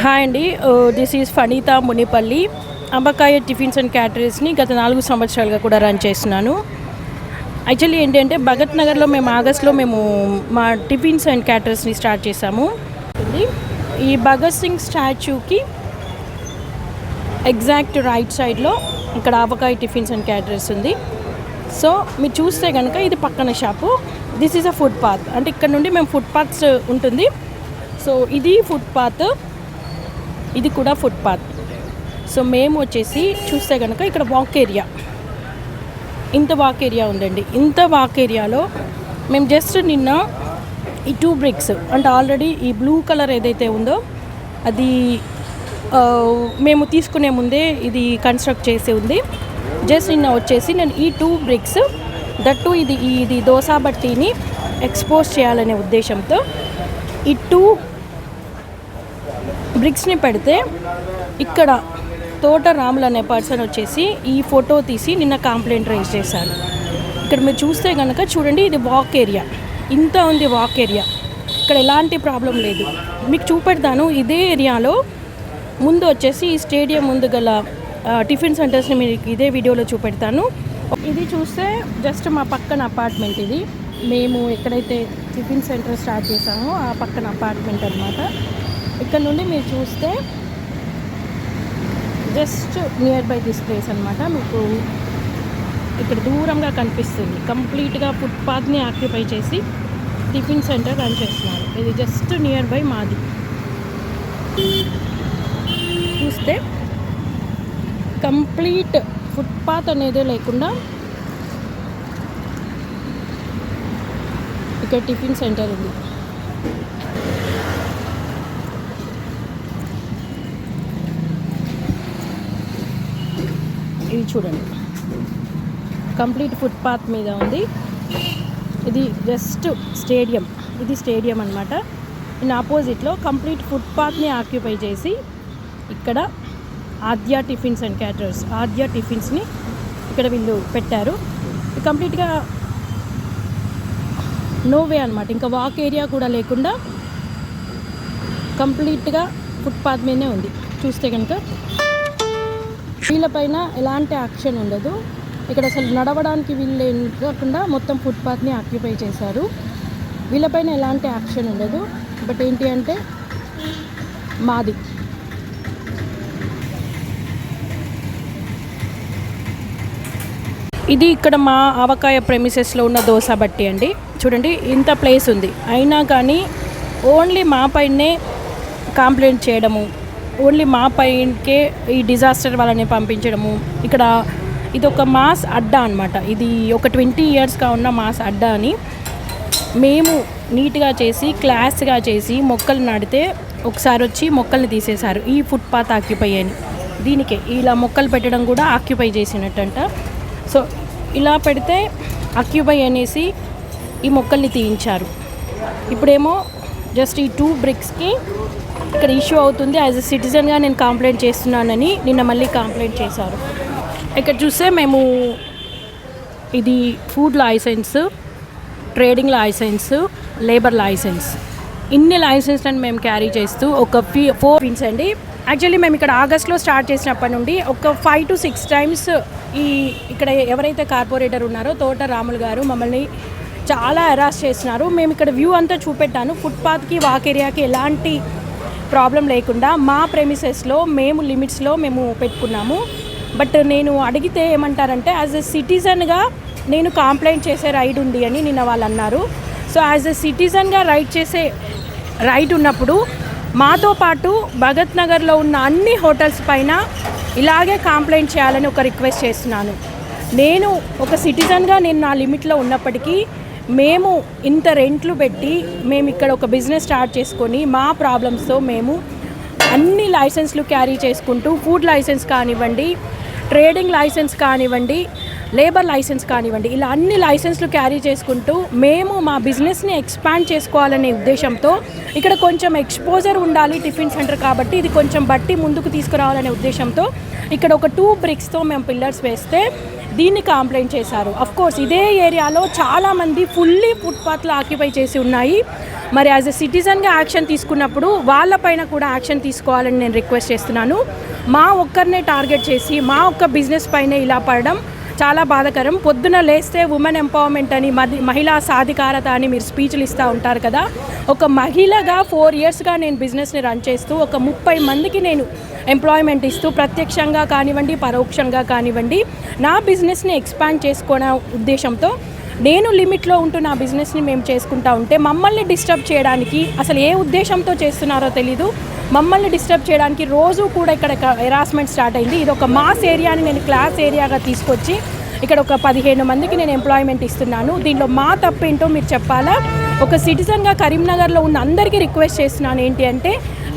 Hi అండి. This is Phanitha Munipalli. అంబకాయ tiffins and క్యాటరీస్ని గత 4 సంవత్సరాలుగా కూడా రన్ చేస్తున్నాను. యాక్చువల్లీ ఏంటంటే భగత్ నగర్లో మేము ఆగస్ట్లో మా టిఫిన్స్ అండ్ క్యాటరీస్ని స్టార్ట్ చేసాము. ఈ భగత్ సింగ్ స్టాచ్యూకి ఎగ్జాక్ట్ రైట్ సైడ్లో ఇక్కడ ఆవకాయ టిఫిన్స్ అండ్ క్యాటరీస్ ఉంది. సో మీరు చూస్తే కనుక ఇది పక్కన shop. This is a foot path, అంటే ఇక్కడ నుండి మేము ఫుట్ పాత్స్ ఉంటుంది. సో ఇది ఫుట్ పాత్, ఇది కూడా ఫుట్ పాత్. సో మేము వచ్చేసి చూస్తే కనుక ఇక్కడ వాక్ ఏరియా, ఇంత వాక్ ఏరియా ఉందండి. ఇంత వాక్ ఏరియాలో మేము జస్ట్ నిన్న ఈ 2 bricks, అంటే ఆల్రెడీ ఈ బ్లూ కలర్ ఏదైతే ఉందో అది మేము తీసుకునే ముందే ఇది కన్స్ట్రక్ట్ చేసి ఉంది. జస్ట్ నిన్న వచ్చేసి నేను ఈ 2 bricks దట్టు ఇది దోసా బట్టీని ఎక్స్పోజ్ చేయాలనే ఉద్దేశంతో ఈ 2 బ్రిక్స్ని పెడితే ఇక్కడ తోట రాములు అనే పర్సన్ వచ్చేసి ఈ ఫోటో తీసి నిన్న కంప్లైంట్ రైజ్ చేశారు. ఇక్కడ మీరు చూస్తే కనుక చూడండి, ఇది వాక్ ఏరియా, ఇంత ఉంది వాక్ ఏరియా. ఇక్కడ ఎలాంటి ప్రాబ్లం లేదు. మీకు చూపెడతాను. ఇదే ఏరియాలో ముందు వచ్చేసి ఈ స్టేడియం ముందు గల టిఫిన్ సెంటర్స్ని మీకు ఇదే వీడియోలో చూపెడతాను. ఇది చూస్తే జస్ట్ మా పక్కన అపార్ట్మెంట్. ఇది మేము ఎక్కడైతే టిఫిన్ సెంటర్ స్టార్ట్ చేసామో ఆ పక్కన అపార్ట్మెంట్ అనమాట. ఇక్కడ నుండి మీరు చూస్తే just near by this place అనమాట. మీకు ఇక్కడ దూరంగా కనిపిస్తుంది. కంప్లీట్గా ఫుట్పాత్ని ఆక్యుపై చేసి టిఫిన్ సెంటర్ రన్ చేస్తున్నారు. ఇది జస్ట్ నియర్ బై మాది. చూస్తే కంప్లీట్ ఫుట్పాత్ అనేది లేకుండా ఇక్కడ టిఫిన్ సెంటర్ ఉంది. ఇది చూడండి, కంప్లీట్ ఫుట్పాత్ మీద ఉంది. ఇది జస్ట్ స్టేడియం, ఇది స్టేడియం అనమాట. ఇన్ ఆపోజిట్లో కంప్లీట్ ఫుట్పాత్ని ఆక్యుపై చేసి ఇక్కడ ఆద్య టిఫిన్స్ అండ్ క్యాటరర్స్, ఆద్య టిఫిన్స్ని ఇక్కడ వీళ్ళు పెట్టారు. కంప్లీట్గా నోవే అనమాట, ఇంకా వాక్ ఏరియా కూడా లేకుండా కంప్లీట్గా ఫుట్పాత్ మీదనే ఉంది. చూస్తే కనుక వీళ్ళపైన ఎలాంటి యాక్షన్ ఉండదు. ఇక్కడ అసలు నడవడానికి వీళ్ళు కాకుండా మొత్తం ఫుట్పాత్ని ఆక్యుపై చేశారు. వీళ్ళపైన ఎలాంటి యాక్షన్ ఉండదు. బట్ ఏంటి అంటే మాది. ఇది ఇక్కడ మా ఆవకాయ ప్రెమిసెస్లో ఉన్న దోసా బట్టి అండి. చూడండి, ఇంత ప్లేస్ ఉంది, అయినా కానీ ఓన్లీ మా పైనే కంప్లైంట్ చేయడము, ఓన్లీ మా పైనకే ఈ డిజాస్టర్ వాళ్ళని పంపించడము. ఇక్కడ ఇది ఒక మాస్ అడ్డా అనమాట. ఇది ఒక 20 yearsగా ఉన్న మాస్ అడ్డా అని మేము నీట్గా చేసి క్లాస్గా చేసి మొక్కలు నాటితే ఒకసారి వచ్చి మొక్కల్ని తీసేశారు. ఈ ఫుట్పాత్ ఆక్యుపై అని, దీనికే ఇలా మొక్కలు పెట్టడం కూడా ఆక్యుపై చేసినట్టంట. సో ఇలా పెడితే ఆక్యుపై అనేసి ఈ మొక్కల్ని తీయించారు. ఇప్పుడేమో జస్ట్ ఈ 2 bricks ఇక్కడ ఇష్యూ అవుతుంది. యాజ్ ఎ సిటిజన్గా నేను కంప్లైంట్ చేస్తున్నానని నిన్న మళ్ళీ కంప్లైంట్ చేశారు. ఇక్కడ చూస్తే మేము ఇది food licence, trading licence, labour licence, ఇన్ని లైసెన్స్లను మేము క్యారీ చేస్తూ ఒక 4 టిఫిన్స్ అండి. యాక్చువల్లీ మేము ఇక్కడ ఆగస్ట్లో స్టార్ట్ చేసినప్పటి నుండి ఒక 5 to 6 times ఇక్కడ ఎవరైతే కార్పొరేటర్ ఉన్నారో తోట రాములు గారు మమ్మల్ని చాలా హెరాస్ చేస్తున్నారు. మేము ఇక్కడ వ్యూ అంతా చూపెట్టాను. ఫుట్పాత్కి వాక్ ఏరియాకి ఎలాంటి ప్రాబ్లం లేకుండా మా ప్రెమిసెస్లో మేము లిమిట్స్లో మేము పెట్టుకున్నాము. బట్ నేను అడిగితే ఏమంటారంటే యాజ్ ఎ సిటిజన్గా నేను కంప్లైంట్ చేసే రైట్ ఉంది అని నిన్న వాళ్ళు అన్నారు. సో యాజ్ ఎ సిటిజన్గా చేసే రైట్ ఉన్నప్పుడు మాతో పాటు భగత్ నగర్లో ఉన్న అన్ని హోటల్స్ పైన ఇలాగే కంప్లైంట్ చేయాలని ఒక రిక్వెస్ట్ చేస్తున్నాను. నేను ఒక సిటిజన్గా నేను నా లిమిట్లో ఉన్నప్పటికీ మేము ఇంత రెంట్లు పెట్టి మేము ఇక్కడ ఒక బిజినెస్ స్టార్ట్ చేసుకొని మా ప్రాబ్లమ్స్తో మేము అన్ని లైసెన్స్లు క్యారీ చేసుకుంటూ ఫుడ్ లైసెన్స్ కానివ్వండి, ట్రేడింగ్ లైసెన్స్ కానివ్వండి, లేబర్ లైసెన్స్ కానివ్వండి, ఇలా అన్ని లైసెన్స్లు క్యారీ చేసుకుంటూ మేము మా బిజినెస్ని ఎక్స్పాండ్ చేసుకోవాలనే ఉద్దేశంతో ఇక్కడ కొంచెం ఎక్స్పోజర్ ఉండాలి టిఫిన్ సెంటర్ కాబట్టి ఇది కొంచెం బట్టి ముందుకు తీసుకురావాలనే ఉద్దేశంతో ఇక్కడ ఒక 2 bricksతో మేము పిల్లర్స్ వేస్తే దీన్ని కంప్లైంట్ చేశారు. కోర్స్ ఇదే ఏరియాలో చాలామంది ఫుల్లీ ఫుట్పాత్లో ఆక్యుపై చేసి ఉన్నాయి. మరి యాజ్ ఎ సిటిజన్గా యాక్షన్ తీసుకున్నప్పుడు వాళ్ళపైన కూడా యాక్షన్ తీసుకోవాలని నేను రిక్వెస్ట్ చేస్తున్నాను. మా ఒక్కరినే టార్గెట్ చేసి మా ఒక్క బిజినెస్ పైనే ఇలా పడడం చాలా బాధాకరం. పొద్దున లేస్తే ఉమెన్ ఎంపవర్మెంట్ అని, మహిళా సాధికారత అని మీరు స్పీచ్లు ఇస్తూ ఉంటారు కదా. ఒక మహిళగా 4 ఇయర్స్గా నేను బిజినెస్ని రన్ చేస్తూ ఒక 30 మందికి నేను ఎంప్లాయ్మెంట్ ఇస్తూ ప్రత్యక్షంగా కానివ్వండి పరోక్షంగా కానివ్వండి నా బిజినెస్ని ఎక్స్పాండ్ చేసుకునే ఉద్దేశంతో నేను లిమిట్లో ఉంటూ నా బిజినెస్ని మేము చేసుకుంటా ఉంటే మమ్మల్ని డిస్టర్బ్ చేయడానికి అసలు ఏ ఉద్దేశంతో చేస్తున్నారో తెలీదు. మమ్మల్ని డిస్టర్బ్ చేయడానికి రోజు కూడా ఇక్కడ హెరాస్మెంట్ స్టార్ట్ అయింది. ఇది ఒక మాస్ ఏరియాని నేను క్లాస్ ఏరియాగా తీసుకొచ్చి ఇక్కడ ఒక 15 మందికి నేను ఎంప్లాయ్మెంట్ ఇస్తున్నాను. దీంట్లో మా తప్పేంటో మీరు చెప్పాలా. ఒక సిటిజన్గా కరీంనగర్లో ఉన్న అందరికీ రిక్వెస్ట్ చేస్తున్నాను ఏంటి అంటే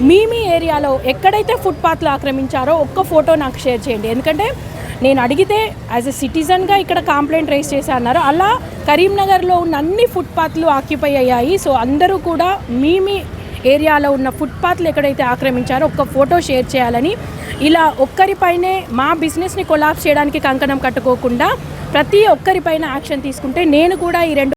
మీ ఏరియాలో ఎక్కడైతే ఫుట్పాత్లు ఆక్రమించారో ఒక్క ఫోటో నాకు షేర్ చేయండి. ఎందుకంటే నేను అడిగితే యాజ్ ఎ సిటిజన్గా ఇక్కడ కంప్లైంట్ రైజ్ చేసి అన్నారు. అలా కరీంనగర్లో ఉన్న అన్ని ఫుట్పాత్లు ఆక్యుపై అయ్యాయి. సో అందరూ కూడా మీ ఏరియాలో ఉన్న ఫుట్పాత్లు ఎక్కడైతే ఆక్రమించారో ఒక్క ఫోటో షేర్ చేయాలని, ఇలా ఒక్కరిపైనే మా బిజినెస్ని కొలాప్స్ చేయడానికి కంకణం కట్టుకోకుండా ప్రతి ఒక్కరిపైన యాక్షన్ తీసుకుంటే నేను కూడా ఈ 2